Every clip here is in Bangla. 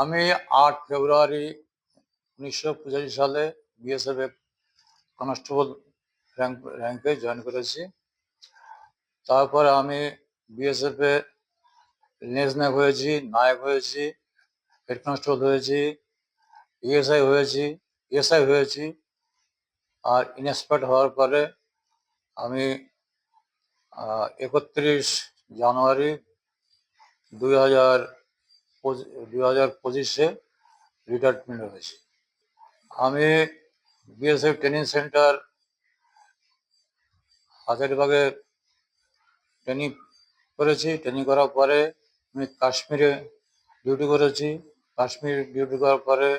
আমি 8 ফেব্রুয়ারি 1985 সালে বিএসএফ এ কনস্টেবল র্যাঙ্কে জয়েন করেছি। তারপরে আমি বিএসএফ এ লেন্সনায়ক হয়েছি, নায়ক হয়েছি, হেড কনস্টেবল হয়েছি, ইএসআই হয়েছি, এসআই হয়েছি। আর ইন্সপেক্টর হওয়ার পরে আমি 31 জানুয়ারি 2025 রিটায়ারমেন্ট হয়েছি। আমি বিএসএফ ট্রেনিং সেন্টার হাজারীবাগে ট্রেনিং করেছি। ট্রেনিং করার পরে আমি কাশ্মীরে ডিউটি করেছি। কাশ্মীর ডিউটি করার পরে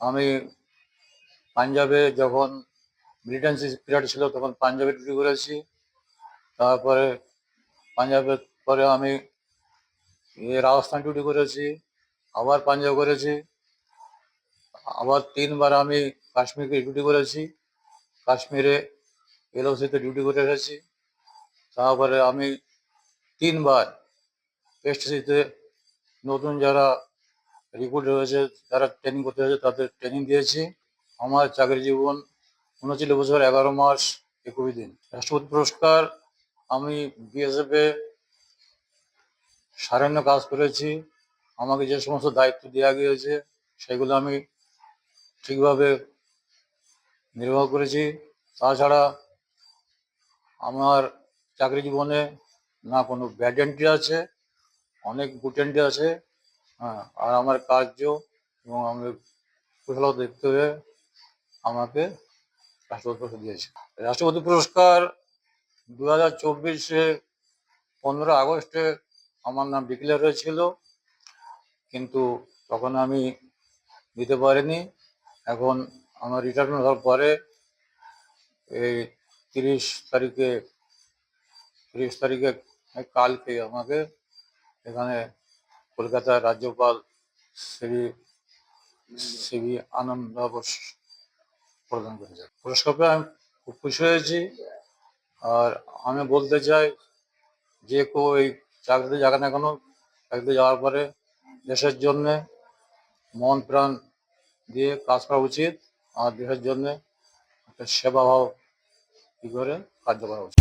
আমি পাঞ্জাবে যখন মিলিটেন্সি পিরিয়ড ছিল তখন পাঞ্জাবে ডিউটি করেছি। তারপরে পাঞ্জাবের পরে আমি রাজস্থান ডিউটি করেছি, আবার পাঞ্জাব করেছি, আবার 3বার আমি কাশ্মীরকে ডিউটি করেছি। কাশ্মীরে এলওসিতে ডিউটি করে এসেছি। তারপরে আমি 3বার এসটিসিতে নতুন যারা রিক্রুট হয়েছে, যারা ট্রেনিং করতে হয়েছে তাদের ট্রেনিং দিয়েছি। আমার চাকরি জীবন 39 বছর 11 মাস 21 দিন। রাষ্ট্রপতি পুরস্কার আমি বিএসএফ এ সারান্য কাজ করেছি। আমাকে যে সমস্ত দায়িত্ব দেওয়া গিয়েছে সেগুলো আমি ঠিকভাবে নির্বাহ করেছি। তাছাড়া আমার চাকরি জীবনে না কোনো ব্যাড এন্ট্রি আছে, অনেক গুড এন্ট্রি আছে। আর আমার কার্য এবং আমার কুশলতা দেখতে হয়ে আমাকে রাষ্ট্রপতি পুরস্কার দিয়েছে। রাষ্ট্রপতি পুরস্কার 2024-এ 15 আগস্টে আমার নাম ডিক্লেয়ার হয়েছিল, কিন্তু তখন আমি দিতে পারিনি। এখন আমার রিটায়ারমেন্ট হওয়ার পরে এই 30 তারিখে কালকে আমাকে এখানে কলকাতার রাজ্যপাল শ্রী সিভি আনন্দ বোস প্রদান করেছে। পুরস্কার পেয়ে আমি খুব খুশি হয়েছি। আর আমি বলতে চাই যে কেউ এই চাকরিতে যাক না কেন, চাকরিতে যাওয়ার পরে দেশের জন্যে মন প্রাণ দিয়ে কাজ করা উচিত। আর দেশের জন্যে একটা সেবাভাব কি করে কার্য করা উচিত।